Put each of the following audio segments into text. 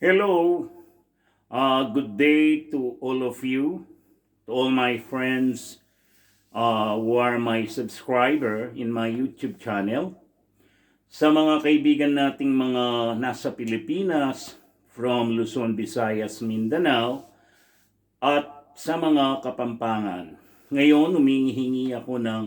Hello, good day to all of you, to all my friends who are my subscriber in my YouTube channel. Sa mga kaibigan nating mga nasa Pilipinas, from Luzon, Visayas, Mindanao, at sa mga Kapampangan. Ngayon, humihingi ako ng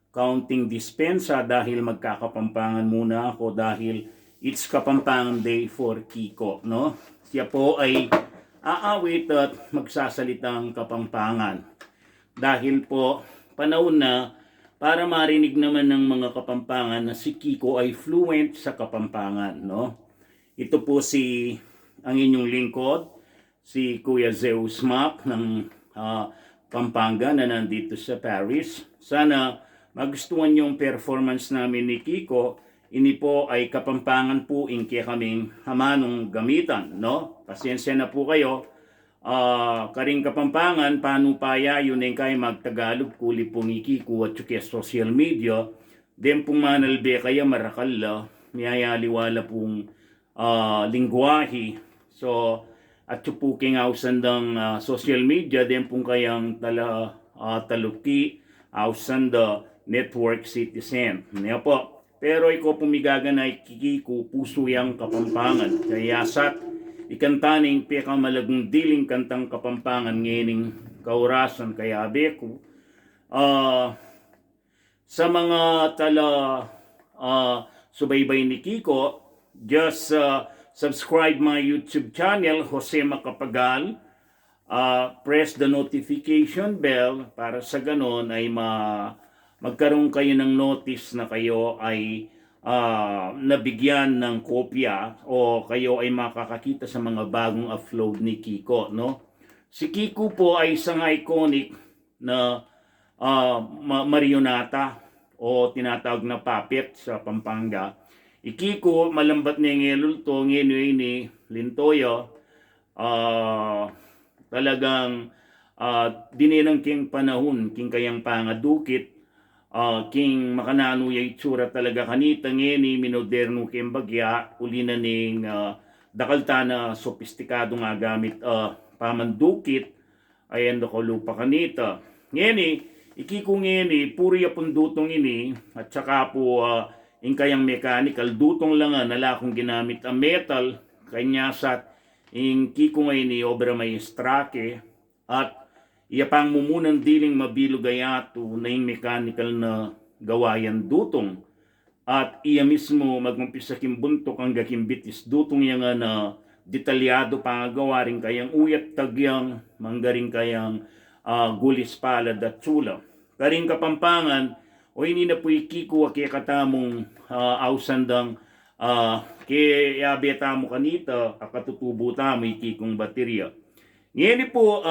counting dispensa dahil magkakapampangan muna ako dahil it's Kapampangan Day for Kiko, no? Siya po ay aawit at magsasalitang Kapampangan. Dahil po, panahon na para marinig naman ng mga Kapampangan na si Kiko ay fluent sa Kapampangan, no? Ito po ang inyong lingkod, si Kuya Zeus ng Pampanga na nandito sa Paris. Sana magustuhan yung performance namin ni Kiko. Ini po ay Kapampangan po inke kaming hamanong gamitan, no? Pasensya na po kayo. Karing Kapampangan, paano paya yun ay kay magtagalog kuli pong Kiko at suke social media. Dem pong manalbe kaya marakala, miyayaliwala pong lingwahe. So, at chupuking ausandang social media, dem pong kayang taluki ausanda network citizen. Niya po. Pero iko pumigagan ay Kiko puso yang Kapampangan. Kaya sat ikantaning pekamalagang diling kantang Kapampangan ngening kaurasan kaya abeko. Sa mga subaybay ni Kiko, just subscribe my YouTube channel, Jose Macapagal. Press the notification bell para sa ganon ay magkaroon kayo ng notice na kayo ay nabigyan ng kopya o kayo ay makakakita sa mga bagong upload ni Kiko, no? Si Kiko po ay isang iconic na marionata o tinatawag na puppet sa Pampanga. Ikiko malambat ni ngelulto ngenoy ni Lintoyo talagang dininang king panahon king kayang pangadukit king makanano yay tsura talaga kanita ngeni minoderno king bagya uli na ning dakalta na sopistikado nga gamit pamandukit ayan ko lupa kanita ngeni Ikiko ngeni puri apon dutong ini at saka po in kayang mechanical dutong lang nalakong ginamit ang metal kanya sat in Kiko ngayon ni obra may strake at iya pang mumunan diling mabilugayato na yung mechanical na gawayan dutong at iya mismo magumpisa kimbuntok ang gakimbitis dutong yung na detalyado pangagawa rin kayang uyat tagyang manggaring kayang gulis palad at tsula. Karing Kapampangan o hindi na po Kiko kaya katamong ausandang kaya betamo kanita akatutubo tamo KIKUNG BATIRYA. Ngayon po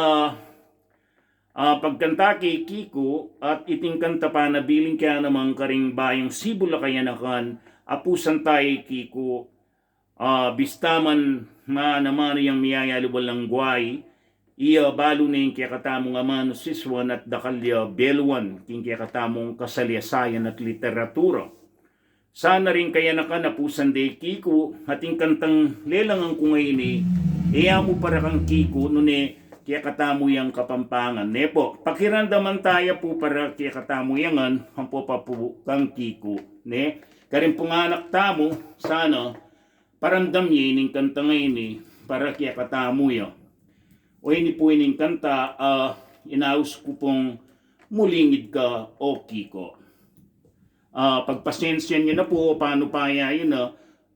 pagkanta kay Kiko at itingkanta pa na biling kaya namang karing bayong sibula kaya nakan apusan tayo Kiko bistaman naman yung miyayalibal ng guway iya balo na yung kaya katamong amano siswan at dakalya belwan king kaya katamong kasalyasayan at literatura. Sana rin kaya nakanapusan day Kiko ating kantang lelang ang kungay iya mo para kang Kiko nune kaya katamo yang Kapampangan. Nepo, pakirandaman tayo po para kaya katamo yangan ang po kang Kiko. Ne, karin pong anak tamo sana parandam niya ining kanta ngayon para kaya katamo yan. O ini po ining kanta, inaus ko pong mulingid ka o Kiko. Pagpasensya niyo na po, paano pa yun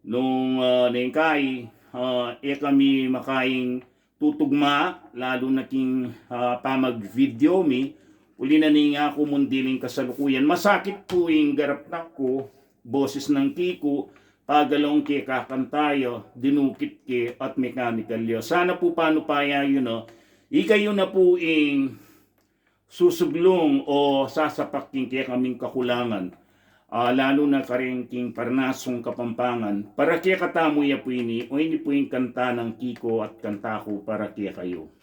nung nengkay, kami makaing tutugma, lalo na king pamag-video mi, uli na nga ako mundiling kasalukuyan. Masakit po yung garap na ko, boses ng Kiko, pagalong ke kakantayo, dinukit ke at mechanical yo. Sana po paano paya yun ikayo na po ing susuglong o sasapaking ke kaming kakulangan. Lalo na karing king parnasong Kapampangan. Para kaya katamo ya po ini, o ini po yung kanta ng Kiko at kanta ko para kaya kayo.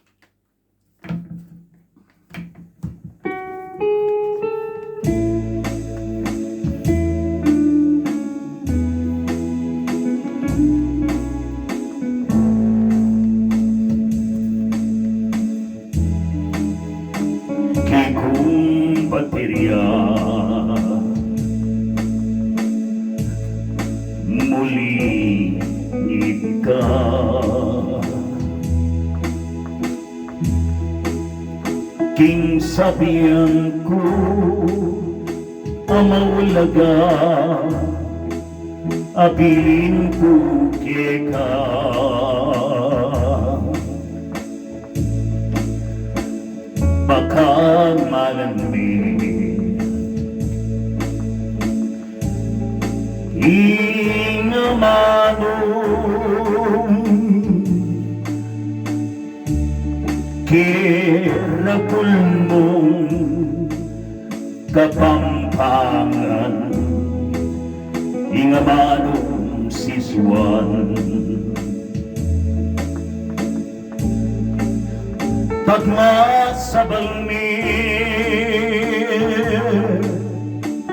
king sabihan ko amawalaga abilin ko keka baka malamig ingamanong kirakulmong kapampangan ingamanong siswan pagmasabalmi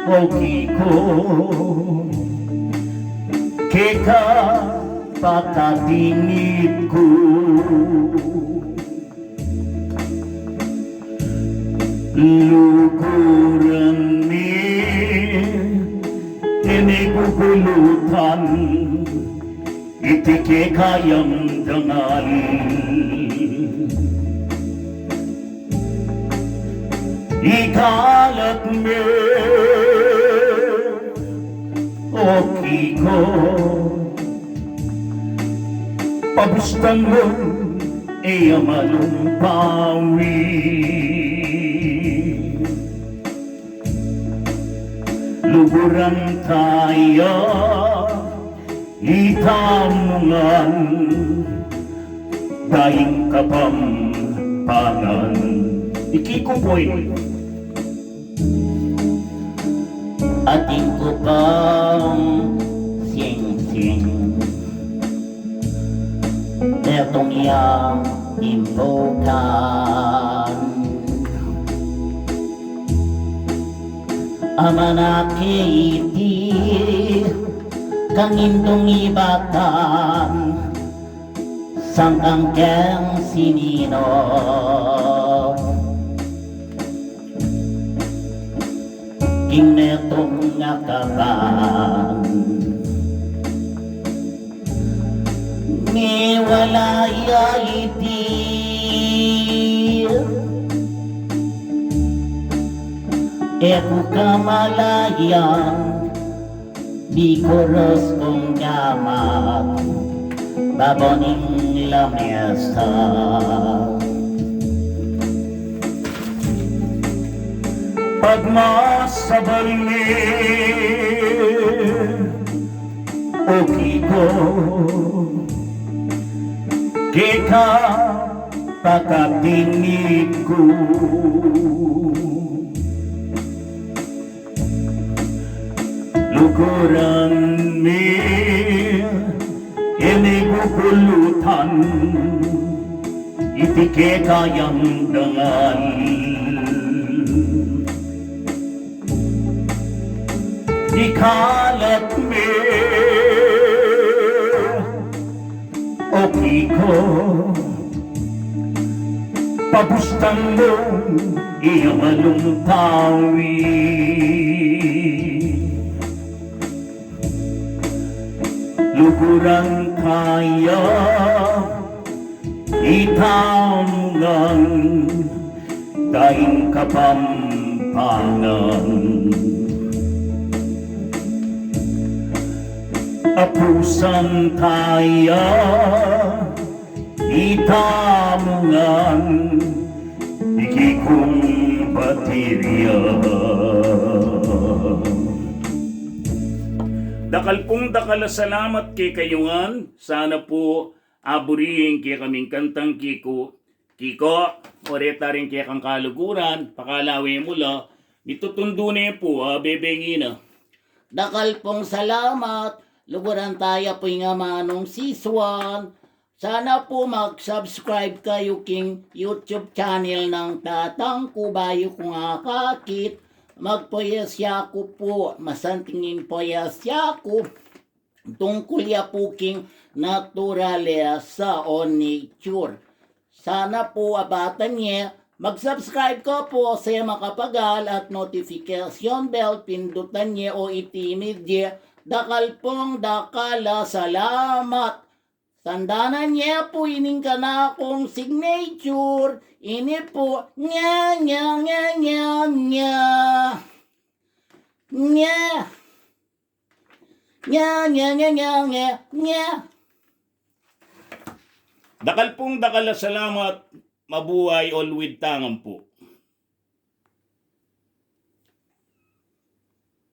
o Kiko keka patatingit ko lukuran ni inigugulutan itike kayang dangal ikalat me o Kiko pabustan mo iyamalong pawi luguran tayo itamungan daing kapampangan ikiko boy ating kupang sing-sing netong iyang impokan amanakiti kang indong ibatan sangkang keng sinino king netong ngakaban ni walaya iti eku kamalayang di koros kong yamat baboning lamesa pagmasabalmi o Kiko keka pakatingit ko lukuran mi inigugulutan itike kayang dangal ikalat me o Kiko pabustan mo iyamalong pawi lukuran kaya itamungan daing kapampangan apusan tayo itamungan KIKUNG BATIRYA dakal pong dakal salamat kay kayungan sana po aburihin kay kaming kantang Kiko oreta rin kay kang kaluguran pakalawi mula itutundo na po bebengin na dakal pong salamat luguran tayo po nga manong siswan. Sana po mag-subscribe kayo king YouTube channel ng Tatang Kubayo kung akakit. Magpoyasya ko po, masantingin poyasya ko. Tungkol ya po king naturalesa o nature. Sana po abatan niya. Mag-subscribe ko po sa makapagal at notification bell. Pindutan niya o itimid niya. Dakal pong dakala salamat Sandanan niya po ining ka na akong signature. Ini po, nya, nya, nya, nya, nya. Nya. Nya, nya, nya, nya, nya, nya. Dakal pong dakal na salamat, mabuhay all with tangan po.